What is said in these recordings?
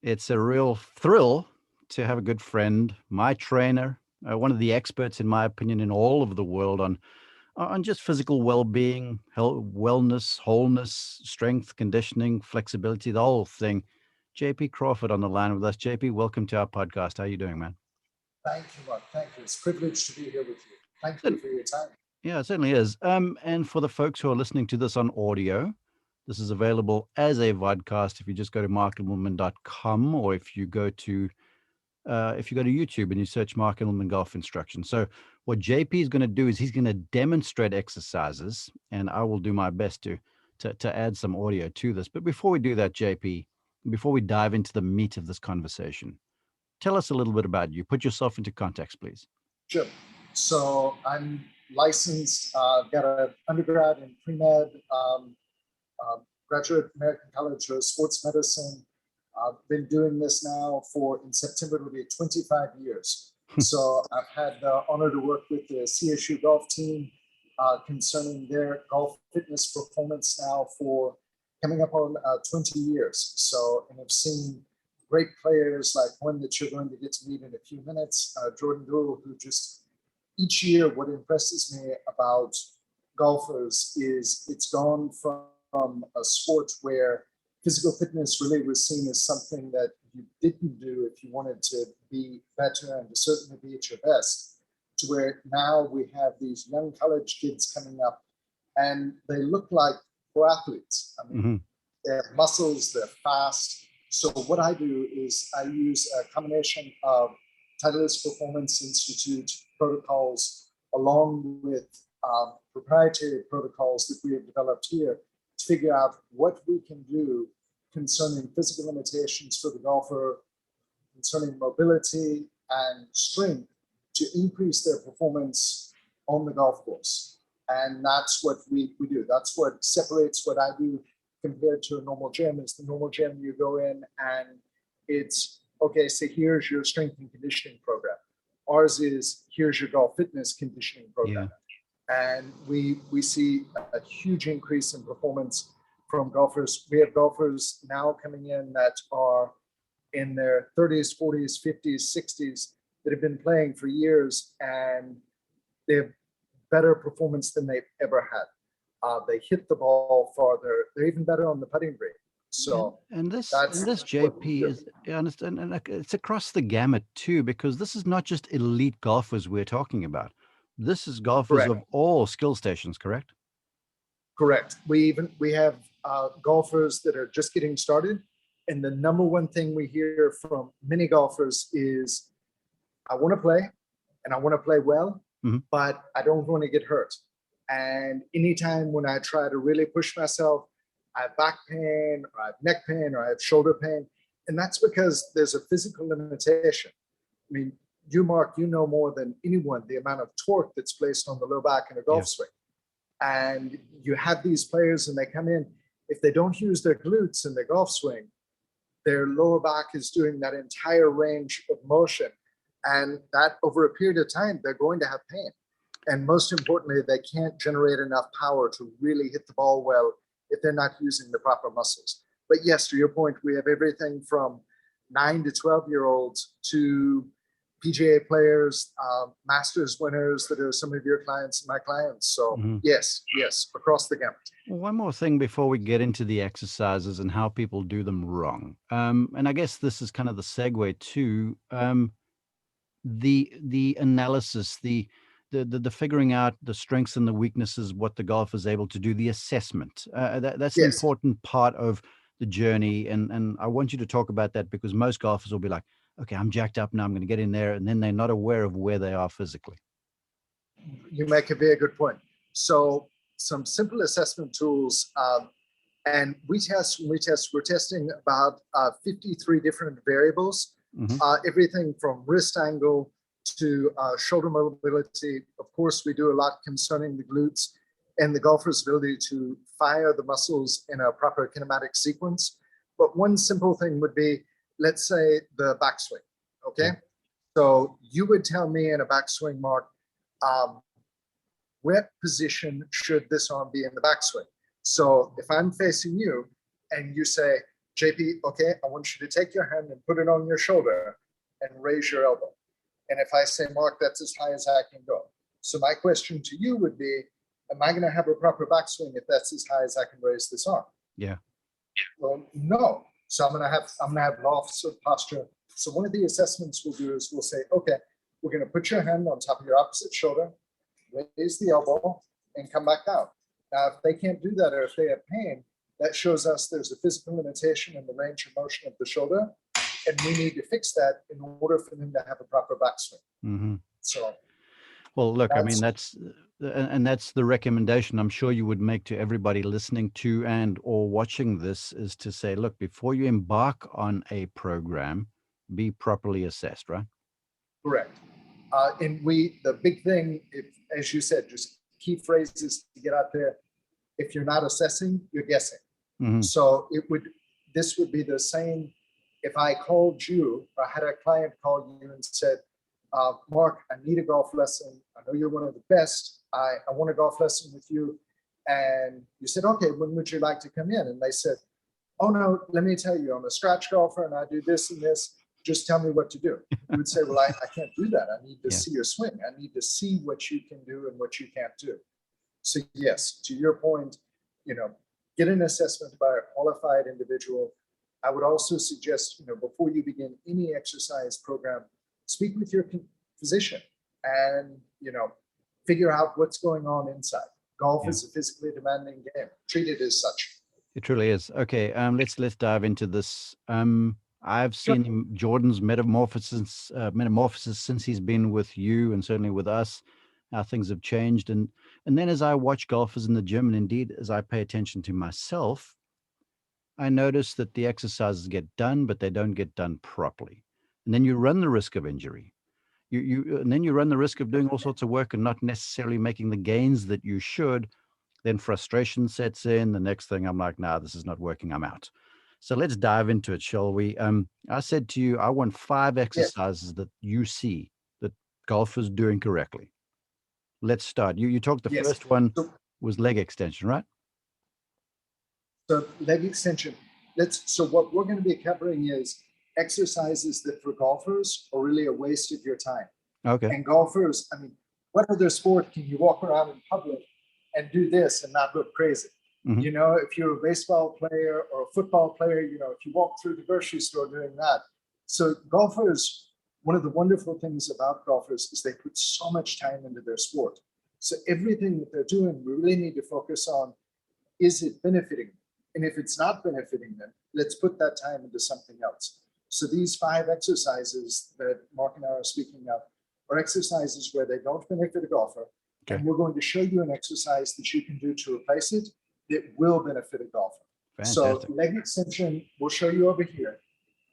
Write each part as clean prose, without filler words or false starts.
It's a real thrill to have a good friend, my trainer, one of the experts, in my opinion, in all of the world on just physical well-being, health, wellness, wholeness, strength, conditioning, flexibility, the whole thing. JP Crawford on the line with us. JP, welcome to our podcast. How are you doing, man? Thank you, Mark. Thank you. It's a privilege to be here with you. Thank So, you for your time. yeah, it certainly is. And for the folks who are listening to this on audio, this is available as a vodcast if you just go to markimmelman.com, or if you go to YouTube and you search Mark Immelman Golf Instruction. So what JP is going to do is he's going to demonstrate exercises, and I will do my best to add some audio to this. But before we do that, JP, before we dive into the meat of this conversation, tell us a little bit about you. Put yourself into context, please. Sure. So I'm licensed, got an undergrad in pre-med, graduate American College of Sports Medicine. I've been doing this now in September, it'll be 25 years. So I've had the honor to work with the CSU golf team concerning their golf fitness performance now for coming up on 20 years. So, and I've seen great players like one that you're going to get to meet in a few minutes, Georgiou and Rourke, who just each year, what impresses me about golfers is it's gone from a sport where physical fitness really was seen as something that you didn't do if you wanted to be better and to certainly be at your best, to where now we have these young college kids coming up and they look like pro athletes. I mean, they have muscles, they're fast. So what I do is I use a combination of Titleist Performance Institute protocols along with proprietary protocols that we have developed here to figure out what we can do concerning physical limitations for the golfer, concerning mobility and strength to increase their performance on the golf course. And that's what we do. That's what separates what I do compared to a normal gym. Is the normal gym you go in and it's, okay, so here's your strength and conditioning program. Ours is, here's your golf fitness conditioning program. Yeah. And we see a huge increase in performance from golfers. We have golfers now coming in that are in their 30s, 40s, 50s, 60s that have been playing for years and they have better performance than they've ever had. They hit the ball farther. They're even better on the putting green. So and this JP is, I understand, and it's across the gamut too, because this is not just elite golfers we're talking about. This is golfers of all skill stations, correct? Correct. We have golfers that are just getting started, and the number one thing we hear from many golfers is, I want to play, and I want to play well, but I don't want to get hurt. And anytime when I try to really push myself, I have back pain, or I have neck pain, or I have shoulder pain. And that's because there's a physical limitation. I mean, you, Mark, you know more than anyone the amount of torque that's placed on the low back in a golf swing. And you have these players and they come in, if they don't use their glutes in their golf swing, their lower back is doing that entire range of motion. And that over a period of time, they're going to have pain. And most importantly, they can't generate enough power to really hit the ball well if they're not using the proper muscles. But yes, to your point, we have everything from 9 to 12-year-olds to PGA players, Masters winners that are some of your clients and my clients. So yes, across the gamut. One more thing before we get into the exercises and how people do them wrong. And I guess this is kind of the segue to the analysis, the figuring out the strengths and the weaknesses, what the golfer is able to do, the assessment. That's an important part of the journey. And I want you to talk about that, because most golfers will be like, okay, I'm jacked up now, I'm going to get in there. And then they're not aware of where they are physically. You make a very good point. So some simple assessment tools, and we're testing about 53 different variables, everything from wrist angle to shoulder mobility. Of course, we do a lot concerning the glutes and the golfer's ability to fire the muscles in a proper kinematic sequence. But one simple thing would be, let's say the backswing, okay? So you would tell me in a backswing, Mark, what position should this arm be in the backswing? So if I'm facing you and you say, JP, okay, I want you to take your hand and put it on your shoulder and raise your elbow. And if I say, Mark, that's as high as I can go. So my question to you would be, am I going to have a proper backswing if that's as high as I can raise this arm? Yeah. Well, no. So I'm going to have loss of posture. So one of the assessments we'll do is we'll say, okay, we're going to put your hand on top of your opposite shoulder, raise the elbow, and come back down. Now, if they can't do that or if they have pain, that shows us there's a physical limitation in the range of motion of the shoulder, and we need to fix that in order for them to have a proper backswing. Mm-hmm. So, well, look, I mean, that's the recommendation I'm sure you would make to everybody listening to and or watching this, is to say, look, before you embark on a program, be properly assessed, right? Correct. And the big thing, as you said, just key phrases to get out there. If you're not assessing, you're guessing. Mm-hmm. So this would be the same if I called you, or I had a client call you and said, Mark, I need a golf lesson. I know you're one of the best. I want a golf lesson with you. And you said, okay, when would you like to come in? And they said, oh no, let me tell you, I'm a scratch golfer and I do this and this. Just tell me what to do. You would say, well, I can't do that. I need to see your swing. I need to see what you can do and what you can't do. So yes, to your point, get an assessment by a qualified individual. I would also suggest, before you begin any exercise program, speak with your physician and, figure out what's going on inside. Golf is a physically demanding game. Treat it as such. It truly is. Okay, let's dive into this. I've seen Jordan's metamorphosis since he's been with you, and certainly with us, how things have changed. And then as I watch golfers in the gym, and indeed as I pay attention to myself, I notice that the exercises get done, but they don't get done properly. And then you run the risk of injury. And then you run the risk of doing all sorts of work and not necessarily making the gains that you should. Then frustration sets in. The next thing I'm like, nah, this is not working. I'm out. So let's dive into it, shall we? I said to you, I want 5 exercises that you see that golfers doing correctly. Let's start. You talked the first one was leg extension, right? So leg extension. So what we're going to be covering is exercises that for golfers are really a waste of your time. Okay. And golfers, I mean, what other sport can you walk around in public and do this and not look crazy? Mm-hmm. If you're a baseball player or a football player, if you walk through the grocery store doing that. So golfers, one of the wonderful things about golfers is they put so much time into their sport. So everything that they're doing, we really need to focus on, is it benefiting them? And if it's not benefiting them, let's put that time into something else. So these 5 exercises that Mark and I are speaking of are exercises where they don't benefit a golfer. Okay. And we're going to show you an exercise that you can do to replace it that will benefit a golfer. Fantastic. So leg extension, we'll show you over here.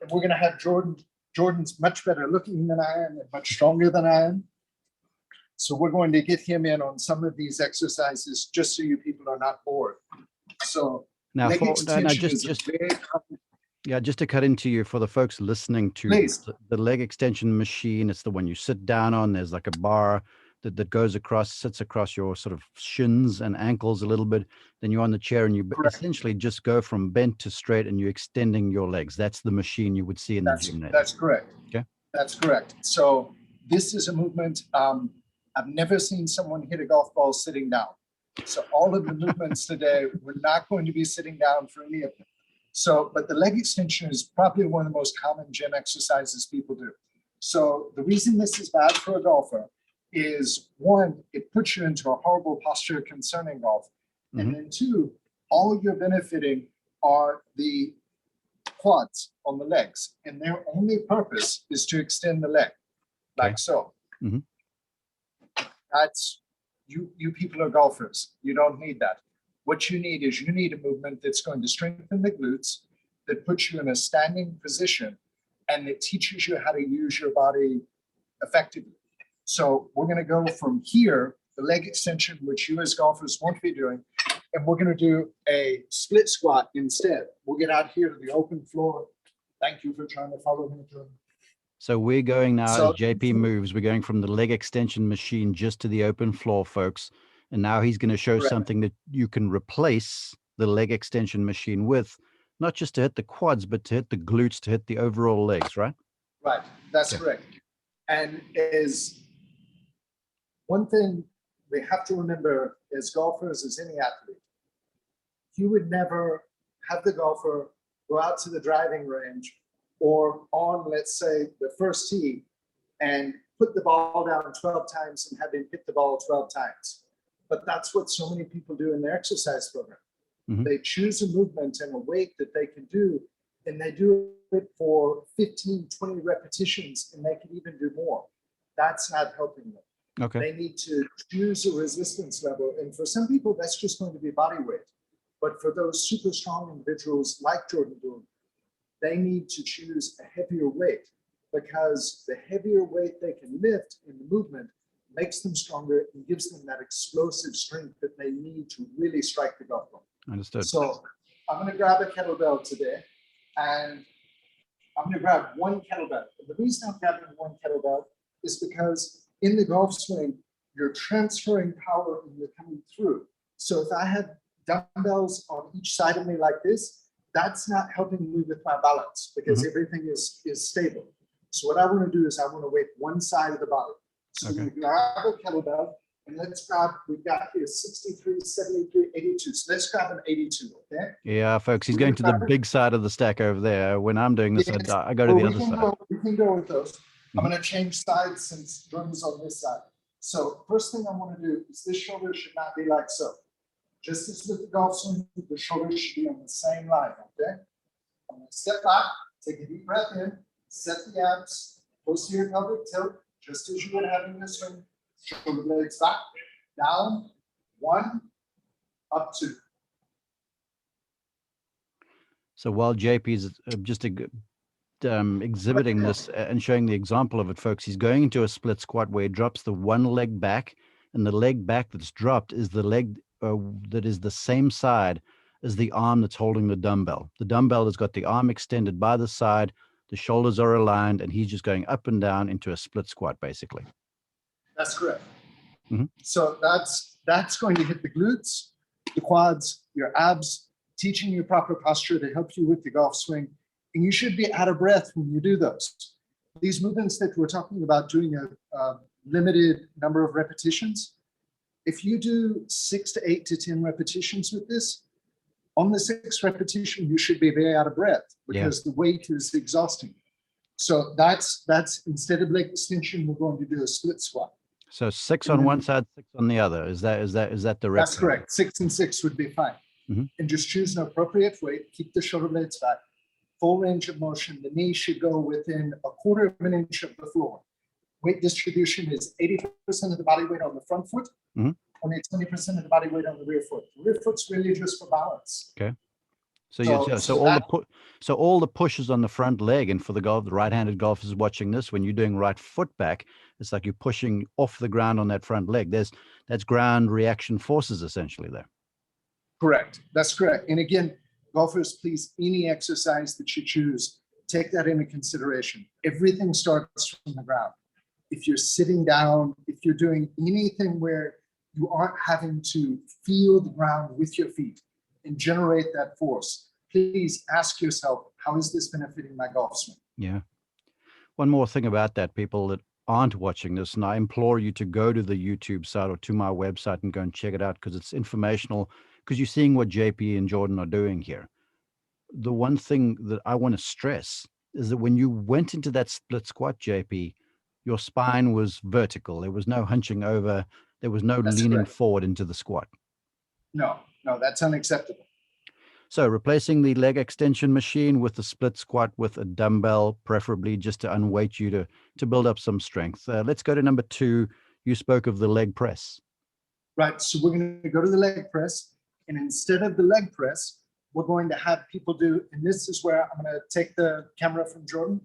And we're going to have Jordan. Jordan's much better looking than I am and much stronger than I am. So we're going to get him in on some of these exercises just so you people are not bored. So now, just to cut into you, for the folks listening to the leg extension machine, it's the one you sit down on. There's like a bar that goes across, sits across your sort of shins and ankles a little bit. Then you're on the chair and you essentially just go from bent to straight and you're extending your legs. That's the machine you would see in the gym. That's correct. Okay. That's correct. So this is a movement. I've never seen someone hit a golf ball sitting down. So all of the movements today, we're not going to be sitting down for any of them. So, but the leg extension is probably one of the most common gym exercises people do. So the reason this is bad for a golfer is, 1, it puts you into a horrible posture concerning golf. Mm-hmm. And then 2, all you're benefiting are the quads on the legs. And their only purpose is to extend the leg, like so. Mm-hmm. That's, you people are golfers. You don't need that. What you need is a movement that's going to strengthen the glutes, that puts you in a standing position, and that teaches you how to use your body effectively. So we're going to go from here, the leg extension, which you as golfers won't be doing, and we're going to do a split squat instead. We'll get out here to the open floor. Thank you for trying to follow me, Jordan. So we're going now, as JP moves, we're going from the leg extension machine just to the open floor, folks. And now he's going to show something that you can replace the leg extension machine with. not just to hit the quads, but to hit the glutes, to hit the overall legs, right? Right, that's Yeah. correct. And is one thing we have to remember as golfers, as any athlete, you would never have the golfer go out to the driving range or on, let's say, the first tee and put the ball down 12 times and have him hit the ball 12 times. But that's what so many people do in their exercise program. Mhm. They choose a movement and a weight that they can do, and they do it for 15, 20 repetitions, and they can even do more. That's not helping them. Okay. They need to choose a resistance level. And for some people, that's just going to be body weight. But for those super strong individuals like Jordan doing, they need to choose a heavier weight, because the heavier weight they can lift in the movement makes them stronger and gives them that explosive strength that they need to really strike the golf ball. Understood. So I'm going to grab a kettlebell today, and I'm going to grab one kettlebell. And the reason I'm grabbing one kettlebell is because in the golf swing, you're transferring power and you're coming through. So if I have dumbbells on each side of me like this, that's not helping me with my balance, because everything is stable. So what I want to do is I want to weight one side of the body. So we grab a kettlebell, and let's grab, we've got here 63, 73, 82. So let's grab an 82, okay? Yeah, folks, he's going to the big side of the stack over there. When I'm doing this, I go to the other side. We can go with those. I'm going to change sides since Jordan's on this side. So first thing I want to do is this shoulder should not be like so. Just as with the golf swing, the shoulders should be on the same line, okay? I'm going to step back, take a deep breath in, set the abs, posterior pelvic tilt, just as you would have in this swing. Shoulder blades back, down, 1, up 2. So while JP is just exhibiting this and showing the example of it, folks, he's going into a split squat where he drops the one leg back, and the leg back that's dropped is the leg that is the same side as the arm that's holding the dumbbell. The dumbbell has got the arm extended by the side, the shoulders are aligned, and he's just going up and down into a split squat, basically. That's correct. So that's going to hit the glutes, the quads, your abs, teaching you proper posture to help you with the golf swing. And you should be out of breath when you do those. These movements that we're talking about doing a limited number of repetitions, if you do 6 to 8 to 10 repetitions with this, on the 6th repetition, you should be very out of breath, because the weight is exhausting. So that's instead of leg extension, we're going to do a split squat. So 6 on one side, 6 on the other. Is that the rep? That's correct. 6 and 6 would be fine. And just choose an appropriate weight. Keep the shoulder blades back. Full range of motion. The knee should go within 1/4 of an inch of the floor. Weight distribution is 80% of the body weight on the front foot, only 20% of the body weight on the rear foot. The rear foot's really just for balance. Okay. So all the pushes on the front leg, and for the right-handed golfers watching this, when you're doing right foot back, it's like you're pushing off the ground on that front leg. That's ground reaction forces essentially there. Correct. That's correct. And again, golfers, please, any exercise that you choose, take that into consideration. Everything starts from the ground. If you're sitting down, if you're doing anything where you aren't having to feel the ground with your feet and generate that force, please ask yourself, how is this benefiting my golf swing? Yeah. One more thing about that, people that aren't watching this, and I implore you to go to the YouTube site or to my website and go and check it out, because it's informational, because you're seeing what JP and Jordan are doing here. The one thing that I want to stress is that when you went into that split squat, JP, your spine was vertical. There was no hunching over. There was no leaning forward into the squat. No, that's unacceptable. So replacing the leg extension machine with the split squat with a dumbbell, preferably just to unweight you to build up some strength. Let's go to number 2. You spoke of the leg press. Right, so we're going to go to the leg press, and instead of the leg press, we're going to have people do, and this is where I'm going to take the camera from Jordan,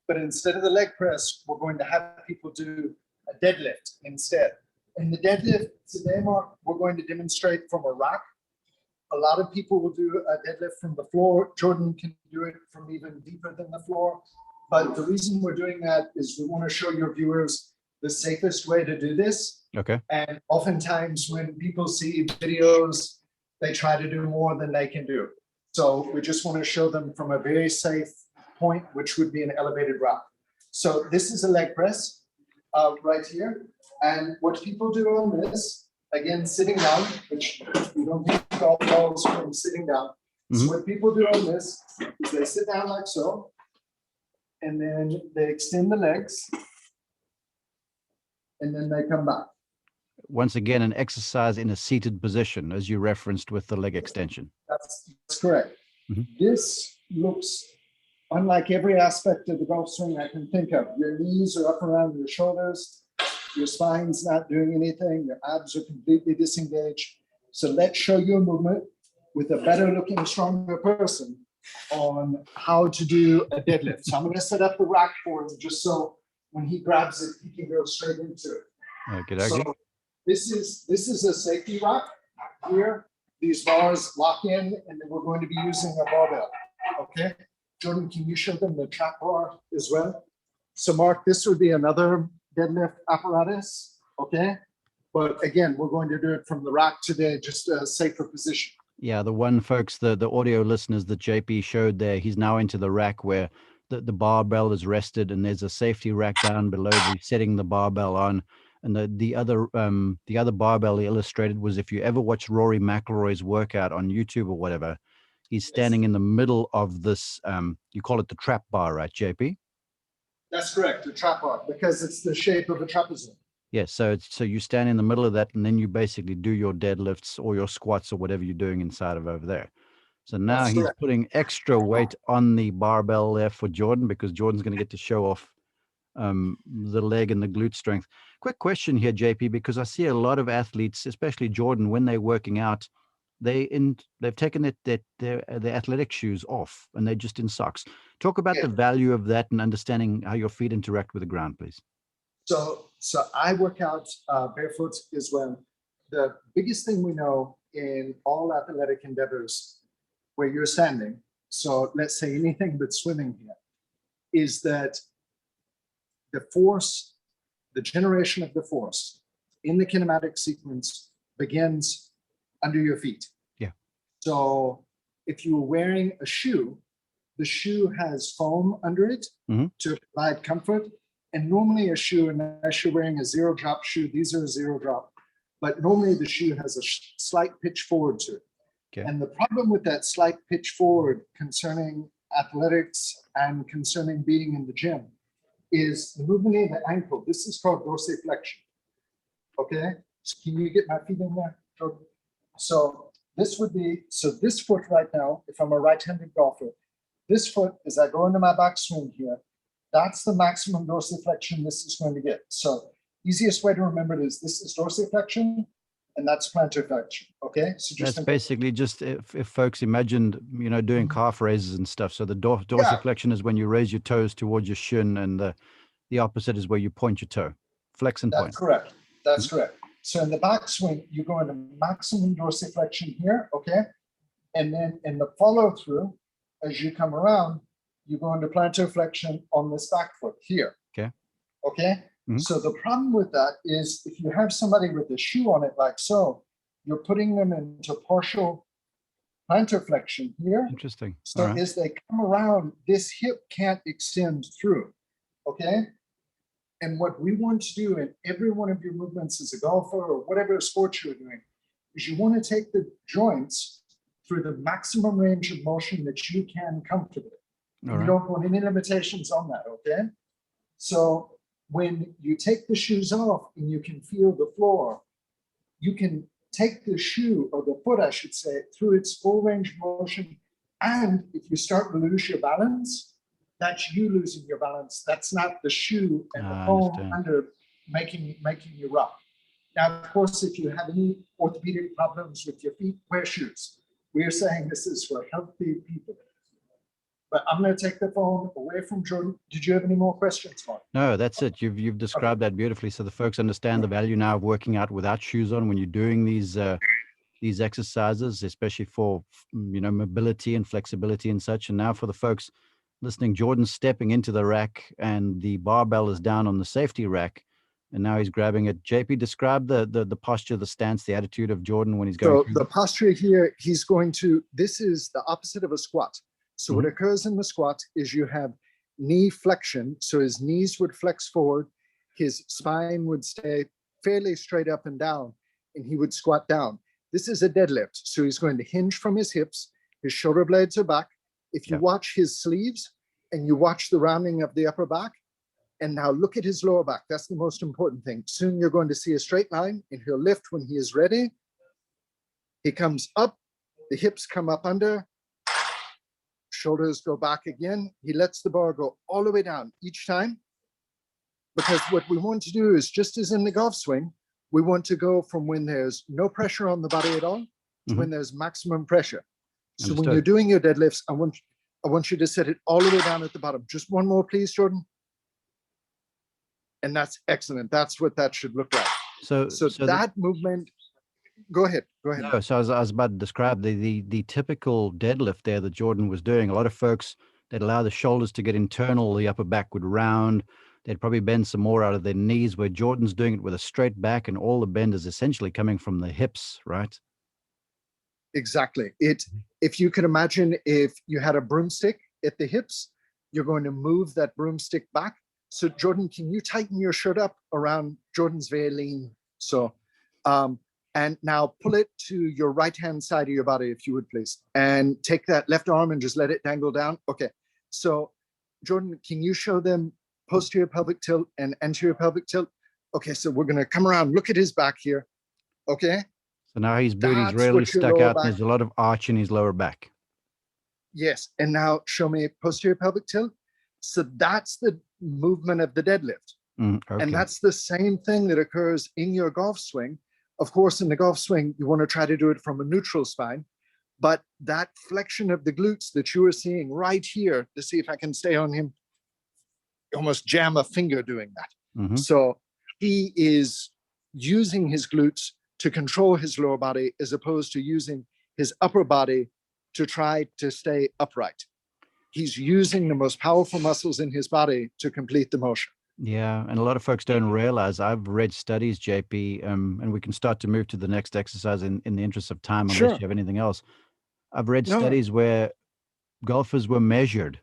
but instead of the leg press, we're going to have people do a deadlift instead. In the deadlift today, Mark, we're going to demonstrate from a rack. A lot of people will do a deadlift from the floor. Jordan can do it from even deeper than the floor. But the reason we're doing that is we want to show your viewers the safest way to do this. Okay. And oftentimes when people see videos, they try to do more than they can do. So we just want to show them from a very safe point, which would be an elevated rack. So this is a leg press right here. And what people do on this, again, sitting down, which you don't get golf balls from sitting down. So what people do on this is they sit down like so, and then they extend the legs, and then they come back. Once again, an exercise in a seated position, as you referenced with the leg extension. That's correct. This looks unlike every aspect of the golf swing I can think of. Your knees are up around your shoulders. Your spine's not doing anything. Your abs are completely disengaged. So let's show you a movement with a better looking, stronger person on how to do a deadlift. So I'm going to set up the rack for him just so when he grabs it, he can go straight into it. Okay. So this is a safety rack here. These bars lock in, and then we're going to be using a barbell. Okay. Jordan, can you show them the trap bar as well? So Mark, this would be another deadlift apparatus. Okay. But again, we're going to do it from the rack today, just a safer position. Yeah, the one, folks, the audio listeners that JP showed there, he's now into the rack where the barbell is rested, and there's a safety rack down below setting the barbell on. And the other barbell he illustrated was, if you ever watch Rory McIlroy's workout on YouTube or whatever, he's standing in the middle of this, you call it the trap bar, right, JP? That's correct, the trap bar, because it's the shape of a trapezoid. Yes, so you stand in the middle of that, and then you basically do your deadlifts or your squats or whatever you're doing inside of over there. So now he's putting extra weight on the barbell there for Jordan, because Jordan's going to get to show off the leg and the glute strength. Quick question here, JP, because I see a lot of athletes, especially Jordan, when they're working out, they've taken their athletic shoes off and they're just in socks. Talk about the value of that and understanding how your feet interact with the ground, please. So I work out barefoot as well. The biggest thing we know in all athletic endeavors where you're standing, so let's say anything but swimming here, is that the force, the generation of the force in the kinematic sequence begins under your feet. Yeah. So if you were wearing a shoe, the shoe has foam under it to provide comfort. And normally a shoe, unless you're wearing a zero drop shoe, these are a zero drop, but normally the shoe has a slight pitch forward to it. Okay. And the problem with that slight pitch forward concerning athletics and concerning being in the gym is the movement in the ankle. This is called dorsiflexion. Okay, so can you get my feet in there, Jordan? So this would be, so this foot right now, if I'm a right-handed golfer, this foot, as I go into my backswing here, that's the maximum dorsiflexion this is going to get. So easiest way to remember it is this is dorsiflexion and that's plantar flexion. Okay, so just that's basically just if folks imagined, doing calf raises and stuff. So the dorsiflexion is when you raise your toes towards your shin, and the opposite is where you point your toe, flex and point. That's correct. That's correct. So in the backswing, you go into maximum dorsiflexion here. Okay, and then in the follow through, as you come around, you go into plantar flexion on this back foot here. Okay. Okay. So the problem with that is if you have somebody with a shoe on it like so, you're putting them into partial plantar flexion here. Interesting. So as they come around, this hip can't extend through. Okay. And what we want to do in every one of your movements as a golfer or whatever sport you're doing is you want to take the joints through the maximum range of motion that you can comfortably. You don't want any limitations on that, okay? So when you take the shoes off and you can feel the floor, you can take the shoe, or the foot, I should say, through its full range of motion. And if you start to lose your balance, that's you losing your balance. That's not the shoe and the foam under making you rough. Now, of course, if you have any orthopedic problems with your feet, wear shoes. We are saying this is for healthy people. But I'm going to take the phone away from Jordan. Did you have any more questions, Mark? No, that's it. You've described that beautifully. So the folks understand the value now of working out without shoes on when you're doing these exercises, especially for mobility and flexibility and such. And now for the folks listening, Jordan's stepping into the rack and the barbell is down on the safety rack. and now he's grabbing it. JP, describe the posture, the stance, the attitude of Jordan when he's going So through. the posture here, this is the opposite of a squat. So what occurs in the squat is you have knee flexion. So his knees would flex forward, his spine would stay fairly straight up and down, and he would squat down. This is a deadlift. So he's going to hinge from his hips, his shoulder blades are back. If you watch his sleeves and you watch the rounding of the upper back, and now look at his lower back. That's the most important thing. Soon you're going to see a straight line, and he'll lift when he is ready. He comes up, the hips come up under, shoulders go back again. He lets the bar go all the way down each time, because what we want to do is, just as in the golf swing, we want to go from when there's no pressure on the body at all to when there's maximum pressure. So when you're doing your deadlifts, I want you to set it all the way down at the bottom. Just one more, please, Jordan. And that's excellent. That's what that should look like. So that movement, go ahead. No, so I was about to describe the typical deadlift there that Jordan was doing. A lot of folks, they'd allow the shoulders to get internal, the upper back would round. They'd probably bend some more out of their knees, where Jordan's doing it with a straight back, and all the bend is essentially coming from the hips, right? Exactly. If you can imagine, if you had a broomstick at the hips, you're going to move that broomstick back. So Jordan, can you tighten your shirt up around? Jordan's very lean. So, and now pull it to your right-hand side of your body, if you would, please. And take that left arm and just let it dangle down. Okay. So Jordan, can you show them posterior pelvic tilt and anterior pelvic tilt? Okay. So we're going to come around. Look at his back here. Okay. So now his booty's really stuck out. And there's a lot of arch in his lower back. Yes. And now show me posterior pelvic tilt. So that's the movement of the deadlift. Okay. And that's the same thing that occurs in your golf swing. Of course, in the golf swing, you want to try to do it from a neutral spine, but that flexion of the glutes that you are seeing right here, to see if I can stay on him, almost jam a finger doing that. So he is using his glutes to control his lower body, as opposed to using his upper body to try to stay upright. He's using the most powerful muscles in his body to complete the motion. Yeah, and a lot of folks don't realize, I've read studies, JP, and we can start to move to the next exercise in the interest of time, unless you have anything else. I've read studies where golfers were measured,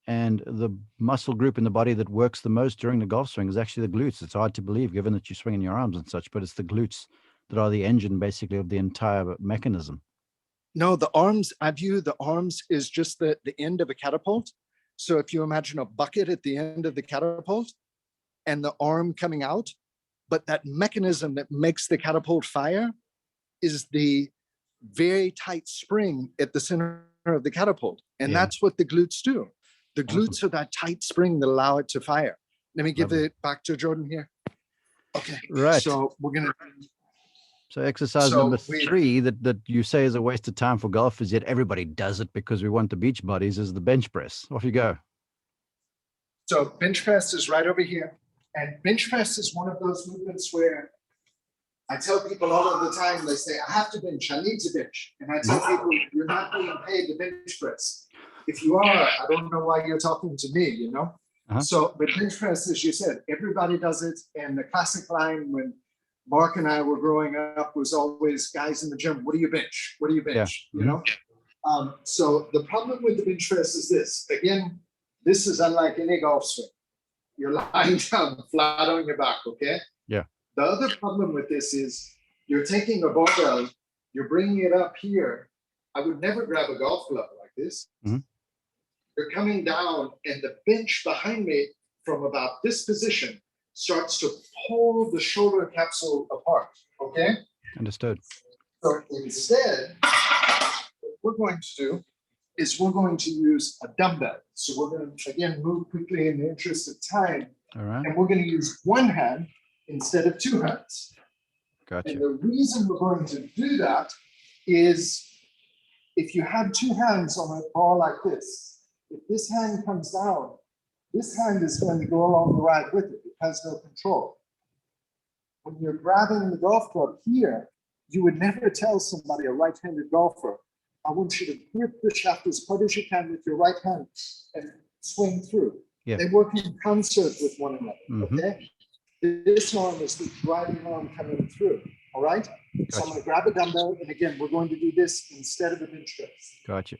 and the muscle group in the body that works the most during the golf swing is actually the glutes. It's hard to believe, given that you're swinging your arms and such, but it's the glutes that are the engine, basically, of the entire mechanism. No, the arms, I view the arms is just the end of a catapult. So if you imagine a bucket at the end of the catapult and the arm coming out, but that mechanism that makes the catapult fire is the very tight spring at the center of the catapult. And that's what the glutes do. The glutes are that tight spring that allow it to fire. Let me give it back to Jordan here. Okay. Right. So we're going to... So exercise number 3 that you say is a waste of time for golfers, yet everybody does it because we want the beach bodies, is the bench press. Off you go. So bench press is right over here. And bench press is one of those movements where I tell people all of the time, they say, I have to bench, I need to bench. And I tell people, you're not being paid to bench press. If you are, I don't know why you're talking to me, you know? So, but bench press, as you said, everybody does it. And the classic line when Mark and I were growing up was always, guys in the gym, what do you bench? What do you bench? You know? So the problem with the bench press is this. Again, this is unlike any golf swing. You're lying down flat on your back, okay? Yeah. The other problem with this is you're taking a barbell, you're bringing it up here. I would never grab a golf club like this. You're coming down, and the bench behind me from about this position starts to pull the shoulder capsule apart, okay? Understood. So instead, what we're going to do is we're going to use a dumbbell. So we're going to, again, move quickly in the interest of time. All right. And we're going to use one hand instead of two hands. Gotcha. And the reason we're going to do that is if you have two hands on a bar like this, if this hand comes down, this hand is going to go along the ride with it. It has no control. When you're grabbing the golf club here, you would never tell somebody, a right-handed golfer, I want you to grip the shaft as hard as you can with your right hand and swing through. Yeah. They work in concert with one another, okay? this arm is the driving arm coming through. All right. So I'm going to grab a dumbbell, and again, we're going to do this instead of a bench press. Gotcha.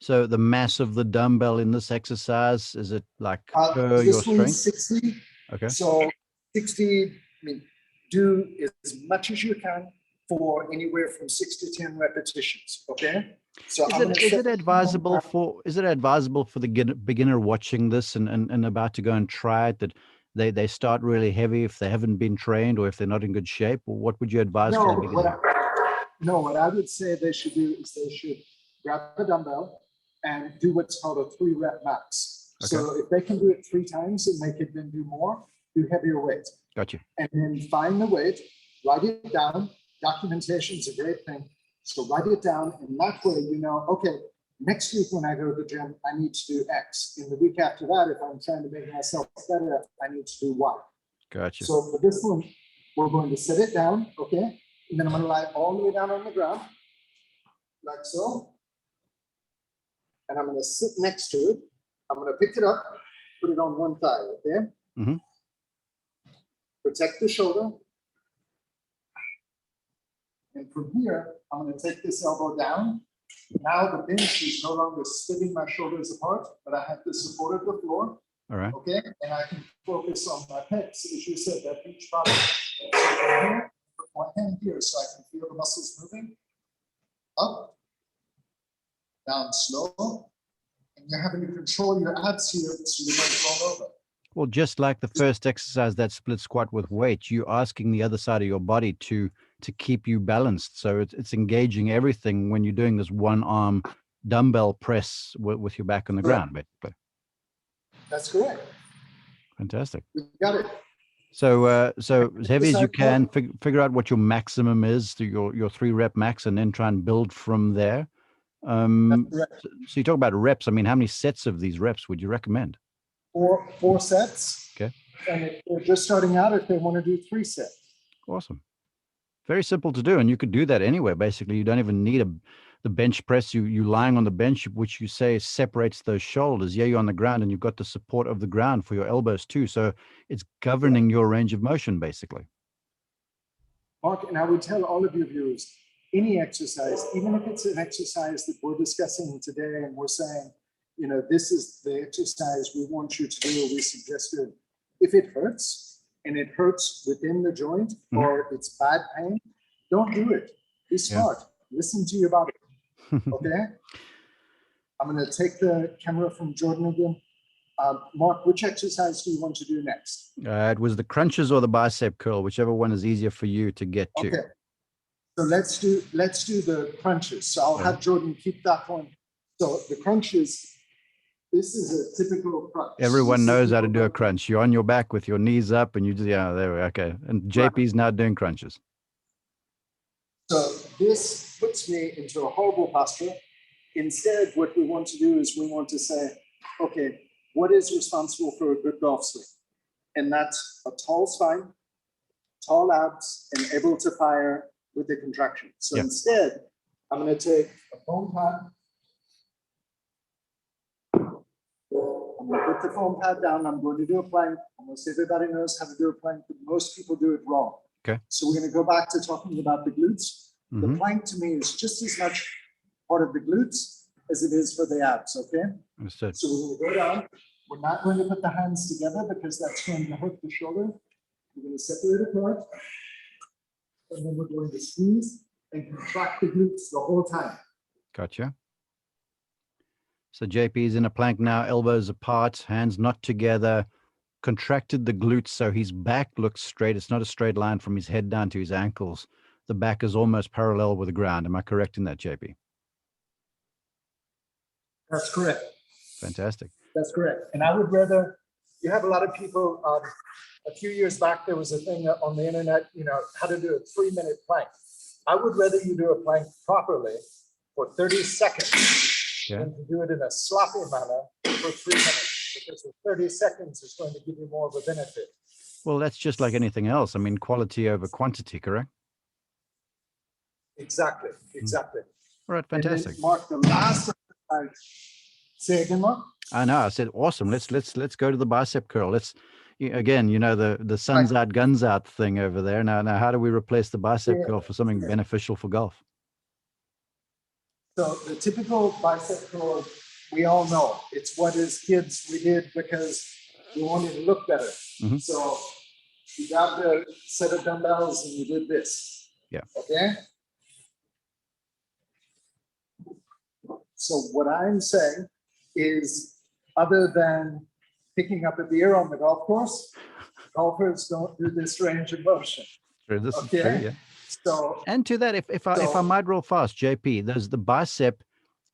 So the mass of the dumbbell in this exercise, is it like per your strength? 60. Okay. So 60, I mean, do as much as you can for anywhere from 6 to 10 repetitions. Okay. So is it advisable for the beginner watching this and about to go and try it, that they start really heavy if they haven't been trained or if they're not in good shape? Or what would you advise for the beginner? What I would say they should do is they should grab a dumbbell and do what's called a 3-rep max. Okay. So if they can do it 3 times and they can then do more, do heavier weight. Gotcha. And then find the weight, write it down. Documentation is a great thing. So write it down, and that way you know, okay, next week when I go to the gym, I need to do X. In the week after that, if I'm trying to make myself better, I need to do Y. Gotcha. So for this one, we're going to set it down, okay? And then I'm going to lie all the way down on the ground, like so. And I'm going to sit next to it. I'm going to pick it up, put it on one thigh, okay? Mm-hmm. Protect the shoulder. And from here, I'm going to take this elbow down. Now the bench is no longer splitting my shoulders apart, but I have the support of the floor. All right. Okay, and I can focus on my pecs, as you said, that beach body. So from here, put my hand here so I can feel the muscles moving. Up, down slow. And you're having to control your abs here so you don't fall over. Well, just like the first exercise, that split squat with weight, you're asking the other side of your body to keep you balanced. So it's engaging everything when you're doing this one arm dumbbell press with your back on the ground, basically. That's correct. Fantastic. You got it. So as heavy as you can, figure out what your maximum is, to your 3-rep max, and then try and build from there. So you talk about reps. I mean, how many sets of these reps would you recommend? 4 sets. Okay. And if they're just starting out, if they want to do 3 sets. Awesome. Very simple to do, and you could do that anywhere. Basically, you don't even need the bench press. You lying on the bench, which you say separates those shoulders. Yeah, you're on the ground, and you've got the support of the ground for your elbows too. So it's governing your range of motion, basically. Mark, and I would tell all of your viewers, any exercise, even if it's an exercise that we're discussing today, and we're saying, you know, this is the exercise we want you to do, or we suggest it. If it hurts, and it hurts within the joint, or it's bad pain, don't do it. Be smart. Listen to your body. Okay? I'm going to take the camera from Jordan again. Mark, which exercise do you want to do next? It was the crunches or the bicep curl, whichever one is easier for you to get to. Okay. So let's do the crunches. So I'll have Jordan keep that one. So the crunches, this is a typical crunch. Everyone knows how to do a crunch. You're on your back with your knees up, and you just, there we go. Okay. And JP's now doing crunches. So this puts me into a horrible posture. Instead, what we want to do is we want to say, okay, what is responsible for a good golf swing? And that's a tall spine, tall abs, and able to fire with the contraction. So instead, I'm going to take a foam pad. I'm going to put the foam pad down. I'm going to do a plank. Almost everybody knows how to do a plank, but most people do it wrong. Okay. So we're going to go back to talking about the glutes. The plank to me is just as much part of the glutes as it is for the abs, okay? Understood. So we're going to go down. We're not going to put the hands together because that's going to hurt the shoulder. We're going to separate apart. And then we're going to squeeze and contract the glutes the whole time. Gotcha. So JP's in a plank now, elbows apart, hands not together, contracted the glutes so his back looks straight. It's not a straight line from his head down to his ankles. The back is almost parallel with the ground. Am I correct in that, JP? That's correct. Fantastic. That's correct. And I would rather, you have a lot of people, a few years back, there was a thing on the internet, you know, how to do a 3-minute plank. I would rather you do a plank properly for 30 seconds than to do it in a sloppy manner for 3 minutes, because the 30 seconds is going to give you more of a benefit. Well, that's just like anything else. I mean, quality over quantity, correct? Exactly. All right, fantastic. And then, Mark, the last exercise Say again, Mark? I know. I said, awesome. Let's go to the bicep curl. Again, the sun's out, guns out thing over there. Now, how do we replace the bicep curl for something beneficial for golf? So the typical bicep curl, we all know it's what as kids we did because we wanted to look better. Mm-hmm. So you grabbed a set of dumbbells and you did this. Yeah. Okay. So what I'm saying is, other than picking up a beer on the golf course, golfers don't do this range of motion. True, this is true, yeah. So, and to that, if I might roll fast, JP, the bicep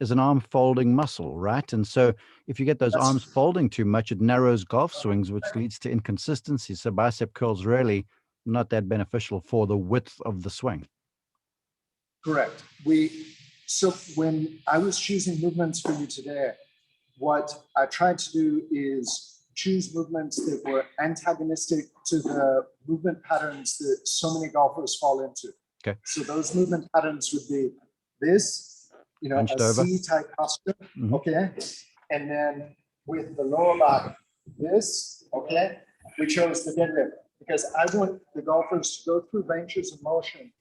is an arm folding muscle, right? And so if you get those arms folding too much, it narrows golf swings, which leads to inconsistency. So bicep curls really not that beneficial for the width of the swing. Correct. So when I was choosing movements for you today, what I tried to do is choose movements that were antagonistic to the movement patterns that so many golfers fall into. Okay. So those movement patterns would be this, Hunched a over. C-type posture, Mm-hmm. okay? And then with the lower body, this, okay? We chose the deadlift because I want the golfers to go through ranges of motion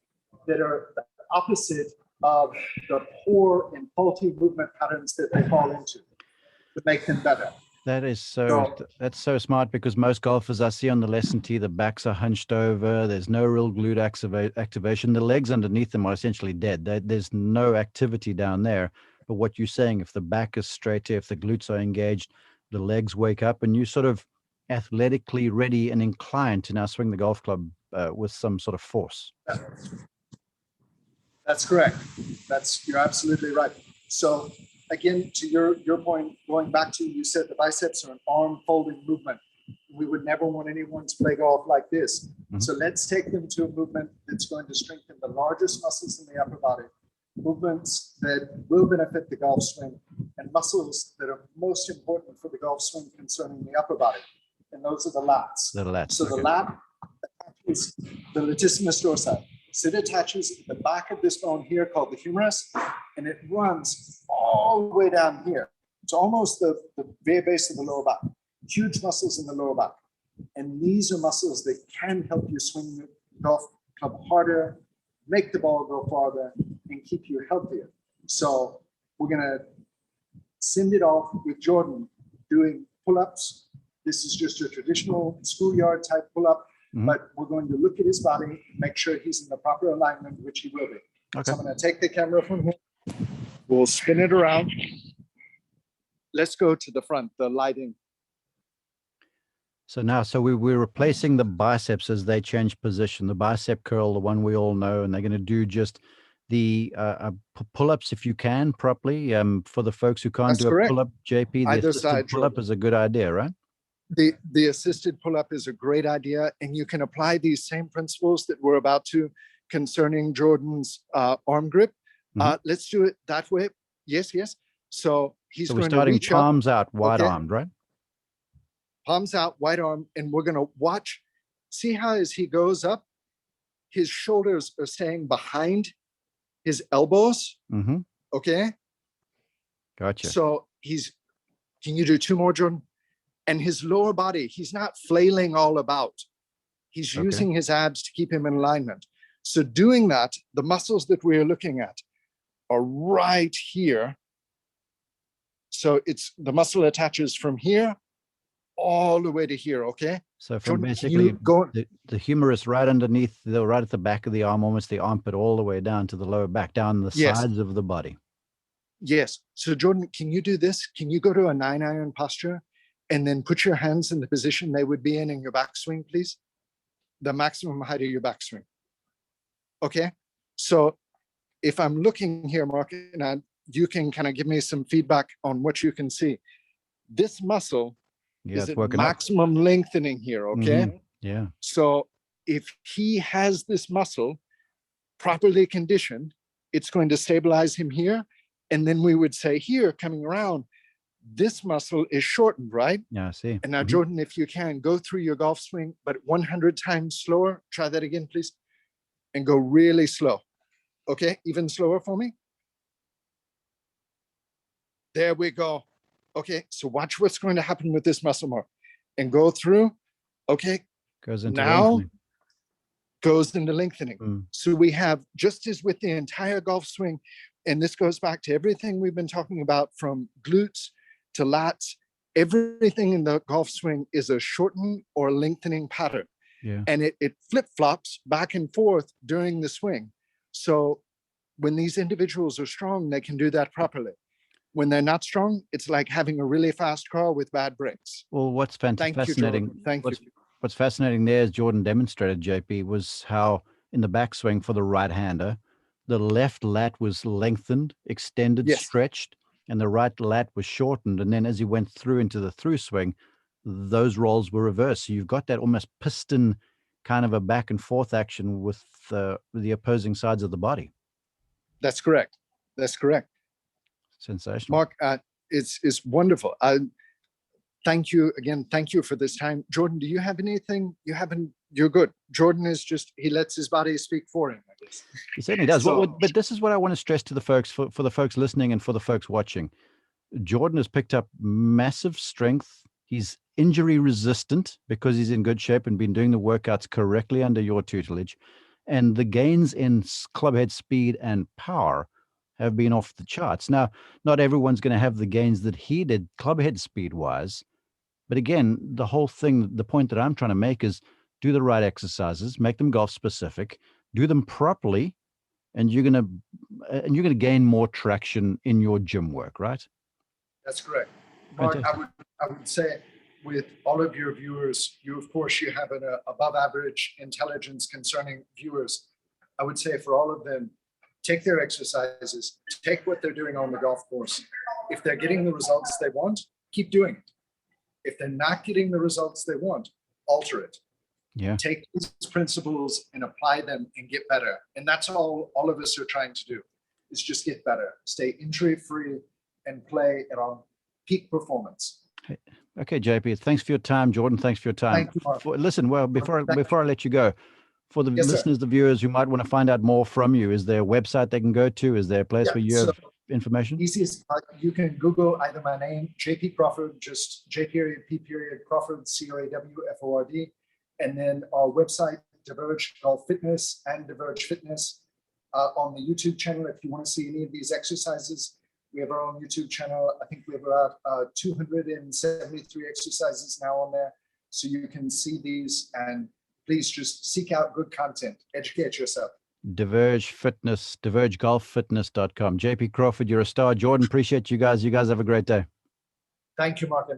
that are the opposite of the poor and faulty movement patterns that they fall into to make them better. That's so smart, because most golfers I see on the lesson tee, the backs are hunched over. There's no real glute activation. The legs underneath them are essentially dead. There's no activity down there. But what you're saying, if the back is straight, if the glutes are engaged, the legs wake up, and you sort of athletically ready and inclined to now swing the golf club with some sort of force. That's correct. You're absolutely right. So again, to your point, going back to, you said the biceps are an arm folding movement. We would never want anyone to play golf like this. Mm-hmm. So let's take them to a movement that's going to strengthen the largest muscles in the upper body, movements that will benefit the golf swing, and muscles that are most important for the golf swing concerning the upper body. And those are the lats. So the lat attaches the latissimus dorsi. So it attaches at the back of this bone here called the humerus, and it runs all the way down here. It's almost the very base of the lower back. Huge muscles in the lower back. And these are muscles that can help you swing the golf club harder, make the ball go farther, and keep you healthier. So we're going to send it off with Jordan doing pull-ups. This is just a traditional schoolyard type pull-up. Mm-hmm. But we're going to look at his body, make sure he's in the proper alignment, which he will be. Okay. So I'm going to take the camera from here. We'll spin it around. Let's go to the front, the lighting. So now, we're replacing the biceps as they change position. The bicep curl, the one we all know, and they're going to do just the pull-ups if you can properly. For the folks who can't do a pull-up, JP, the assisted pull-up is a good idea, right? The assisted pull-up is a great idea, and you can apply these same principles that we're about to concerning Jordan's arm grip. Mm-hmm. Let's do it that way. Yes. So he's going to reach up. Palms out, wide-armed, right? Palms out, wide arm, and we're going to watch. See how as he goes up, his shoulders are staying behind his elbows. Mm-hmm. Okay. Gotcha. So can you do two more, Jordan? And his lower body, he's not flailing all about. He's using his abs to keep him in alignment. So doing that, the muscles that we're looking at are right here. So it's the muscle attaches from here all the way to here, okay? So from basically the humerus right underneath, right at the back of the arm, almost the armpit, all the way down to the lower back, down the sides of the body. Yes. So Jordan, can you do this? Can you go to a 9-iron posture? And then put your hands in the position they would be in your backswing, please. The maximum height of your backswing. Okay. So if I'm looking here, Mark, and you can kind of give me some feedback on what you can see. This muscle is at maximum lengthening here. Okay. Mm-hmm. Yeah. So if he has this muscle properly conditioned, it's going to stabilize him here. And then we would say here, coming around, this muscle is shortened, right? Yeah, I see. And now, Jordan, if you can, go through your golf swing, but 100 times slower. Try that again, please. And go really slow. Okay, even slower for me. There we go. Okay, so watch what's going to happen with this muscle, Mark, and go through. Okay, Goes into now lengthening. goes into lengthening. So we have, just as with the entire golf swing, and this goes back to everything we've been talking about, from glutes to lats, everything in the golf swing is a shortening or lengthening pattern. Yeah. And it flip-flops back and forth during the swing. So when these individuals are strong, they can do that properly. When they're not strong, it's like having a really fast car with bad brakes. Well, what's fascinating, Thank you. What's fascinating there, as Jordan demonstrated, JP, was how in the backswing for the right-hander, the left lat was lengthened, extended, Yes. stretched, and the right lat was shortened. And then as he went through into the through swing, those roles were reversed. So you've got that almost piston kind of a back and forth action with the opposing sides of the body. That's correct. That's correct. Sensational. Mark, it's wonderful. Thank you again. Thank you for this time. Jordan, do you have anything? You're good. Jordan is just, he lets his body speak for him, I guess. He certainly does. But this is what I want to stress to the folks, for the folks listening and for the folks watching. Jordan has picked up massive strength. He's injury resistant because he's in good shape and been doing the workouts correctly under your tutelage. And the gains in clubhead speed and power have been off the charts. Now, not everyone's going to have the gains that he did clubhead speed wise. But again, the whole thing, the point that I'm trying to make is do the right exercises, make them golf specific, do them properly, and you're going to gain more traction in your gym work, right? That's correct. Mark, I would say with all of your viewers, of course, you have an above average intelligence concerning viewers. I would say for all of them, take their exercises, take what they're doing on the golf course. If they're getting the results they want, keep doing it. If they're not getting the results they want, alter it. Yeah. Take these principles and apply them and get better. And that's all of us are trying to do, is just get better, stay injury free, and play at our peak performance. Okay, JP, thanks for your time. Jordan, thanks for your time. Thank you, Mark. Listen, well, before I let you go, for the listeners, the viewers who might want to find out more from you, is there a website they can go to? Is there a place where you have information? Easiest, you can Google either my name, JP Crawford, just J period, P period, Crawford, CrawFord, and then our website, DiVerge Golf Fitness and DiVerge Fitness. On the YouTube channel, if you want to see any of these exercises, we have our own YouTube channel. I think we have about 273 exercises now on there. So you can see these, and please just seek out good content, educate yourself. DiVerge Fitness, DiVergeGolfFitness.com. JP Crawford, you're a star. Jordan, appreciate you guys. You guys have a great day. Thank you, Mark.